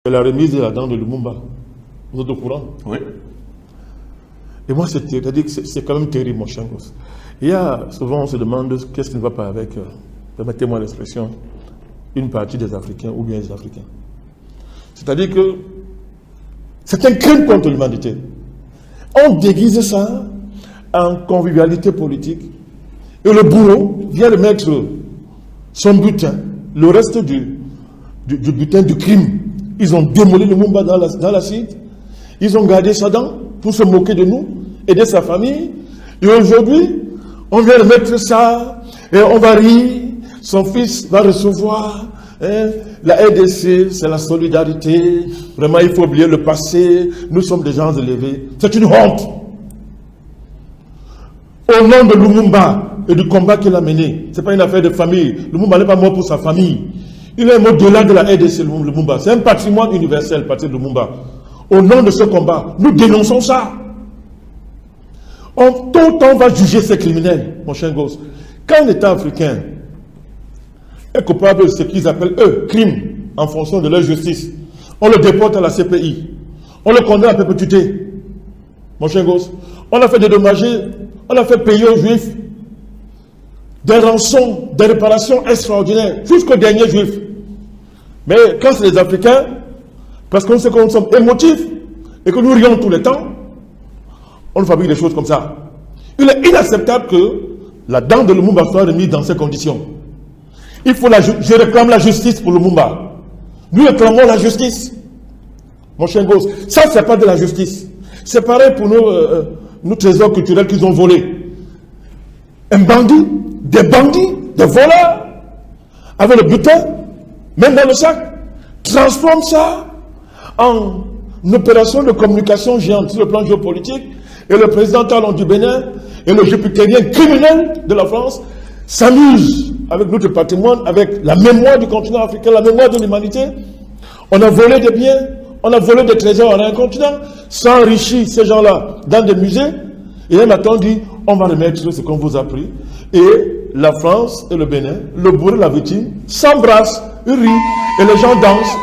la remise de la dent de Lumumba. Vous êtes au courant? Oui. Et moi, c'est quand même terrible, mon cher gosse. Il y a, souvent, on se demande qu'est-ce qui ne va pas avec, permettez-moi l'expression, une partie des Africains ou bien les Africains. C'est-à-dire que c'est un crime contre l'humanité. On déguise ça en convivialité politique et le bourreau vient de mettre son butin, le reste du butin du crime. Ils ont démoli Lumumba dans l'acide. Ils ont gardé sa dent pour se moquer de nous et de sa famille. Et aujourd'hui, on vient de mettre ça et on va rire. Son fils va recevoir la RDC, c'est la solidarité. Vraiment, il faut oublier le passé. Nous sommes des gens élevés. C'est une honte. Au nom de Lumumba et du combat qu'il a mené, ce n'est pas une affaire de famille. Lumumba n'est pas mort pour sa famille. Il est mort au-delà de la RDC, Lumumba. C'est un patrimoine universel, le parti de Lumumba. Au nom de ce combat, nous dénonçons ça. Tout le temps, on va juger ces criminels, mon cher gosse. Quand un État africain est coupable de ce qu'ils appellent, eux, crimes, en fonction de leur justice, on le déporte à la CPI. On le condamne à perpétuité. Mon cher gosse, on a fait dédommager, on a fait payer aux Juifs des rançons, des réparations extraordinaires, jusqu'au dernier Juif. Mais quand c'est les Africains, parce qu'on sait que nous sommes émotifs et que nous rions tout le temps, on fabrique des choses comme ça. Il est inacceptable que la dent de Lumumba soit remise dans ces conditions. Je réclame la justice pour Lumumba. Nous réclamons la justice. Mon cher gosse, ça c'est pas de la justice. C'est pareil pour nos trésors culturels qu'ils ont volés. Un bandit, des voleurs, avec le butin, même dans le sac, transforme ça en opération de communication géante sur le plan géopolitique. Et le président Talon du Bénin et le jupitérien criminel de la France s'amusent avec notre patrimoine, avec la mémoire du continent africain, la mémoire de l'humanité. On a volé des biens, on a volé des trésors à un continent, s'enrichir ces gens-là dans des musées. Et un matin, on dit, on va remettre ce qu'on vous a pris. Et la France et le Bénin, le bourreau et la victime, s'embrassent, rient, et les gens dansent.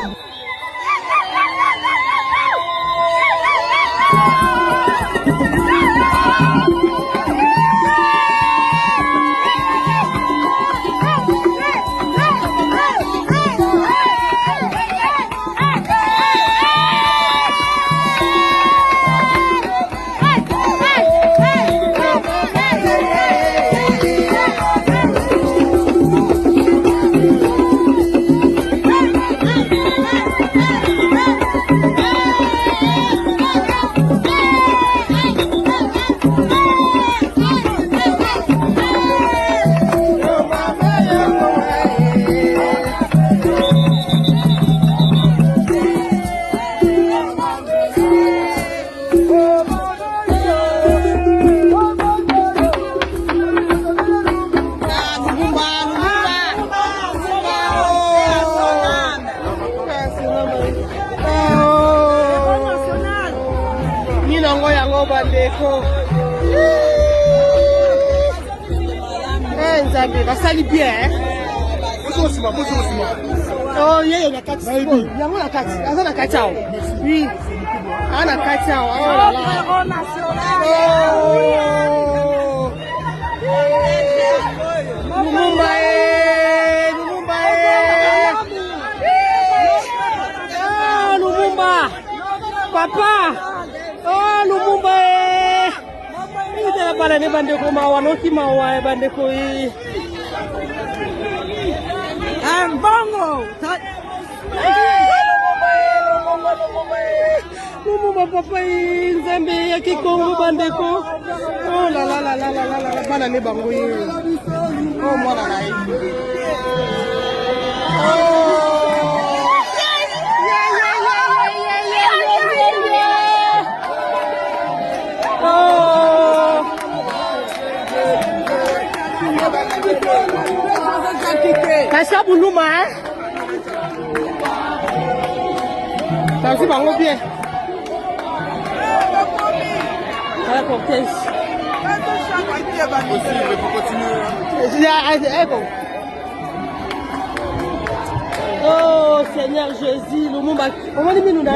Oh Seigneur Jésus, Lumumba.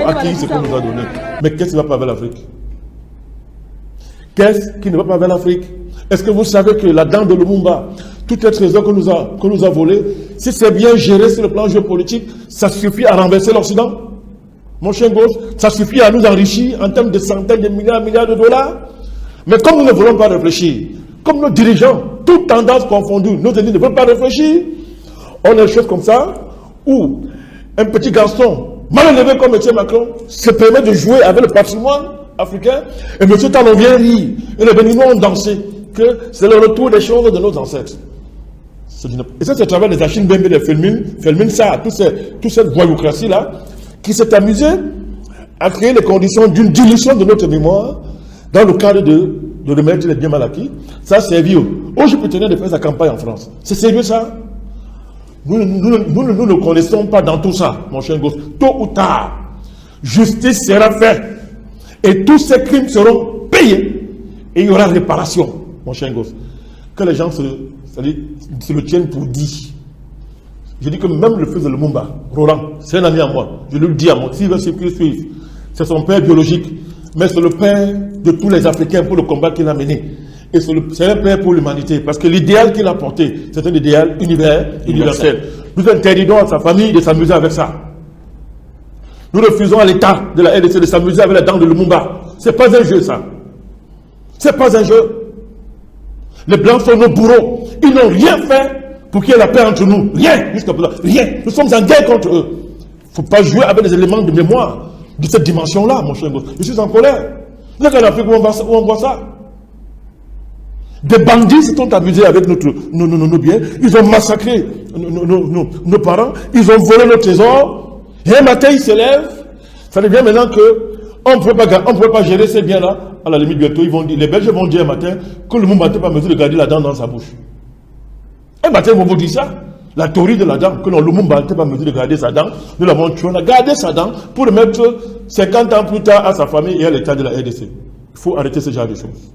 À qui ce qu'on nous a donné? Mais qu'est-ce qui ne va pas vers l'Afrique? Qu'est-ce qui ne va pas vers l'Afrique? Est-ce que vous savez que la dent de Lumumba, tout les trésors qu'on nous a volés, si c'est bien géré sur le plan géopolitique, ça suffit à renverser l'Occident? Mon cher gosse, ça suffit à nous enrichir en termes de centaines de milliards de dollars? Mais comme nous ne voulons pas réfléchir, comme nos dirigeants, toutes tendances confondues, nos ennemis ne veulent pas réfléchir, on a des choses comme ça, où un petit garçon, mal élevé comme M. Macron, se permet de jouer avec le patrimoine africain, et M. Talon vient rire, et les Béninois ont dansé, que c'est le retour des choses de nos ancêtres. Et ça, c'est à travers les Achille Mbembe, les Felmin Sarr, toute cette voyoucratie-là, qui s'est amusée à créer les conditions d'une dilution de notre mémoire, dans le cadre de remettre les biens mal acquis. Ça a servi au Jupiter de faire sa campagne en France. C'est sérieux ça? Nous ne connaissons pas dans tout ça, mon cher gosse. Tôt ou tard, justice sera faite. Et tous ces crimes seront payés. Et il y aura réparation, mon cher gosse. Que les gens se le tiennent pour dit. Je dis que même le fils de Lumumba, Roland, c'est un ami à moi. Je lui dis à moi, s'il veut suivre, c'est son père biologique. Mais c'est le père de tous les Africains pour le combat qu'il a mené. Et c'est un père pour l'humanité. Parce que l'idéal qu'il a porté, c'est un idéal universel. Nous interdisons à sa famille de s'amuser avec ça. Nous refusons à l'État de la RDC de s'amuser avec la dent de Lumumba. Ce n'est pas un jeu, ça. Ce n'est pas un jeu. Les Blancs sont nos bourreaux. Ils n'ont rien fait pour qu'il y ait la paix entre nous. Rien, jusqu'à présent. Rien. Nous sommes en guerre contre eux. Il ne faut pas jouer avec des éléments de mémoire de cette dimension-là, mon cher gosse. Je suis en colère. Vous êtes en Afrique où on voit ça. Des bandits se sont amusés avec nos biens. Ils ont massacré nos parents. Ils ont volé nos trésors. Et un matin, ils se lèvent. Ça devient maintenant qu'on ne peut pas gérer ces biens-là. À la limite, bientôt, les Belges vont dire un matin que le monde n'était pas en mesure de garder la dent dans sa bouche. Un matin, ils vont vous dire ça. La théorie de la dent, que Lumumba n'était pas en mesure de garder sa dent, nous l'avons tué, on a gardé sa dent pour remettre 50 ans plus tard à sa famille et à l'état de la RDC. Il faut arrêter ce genre de choses.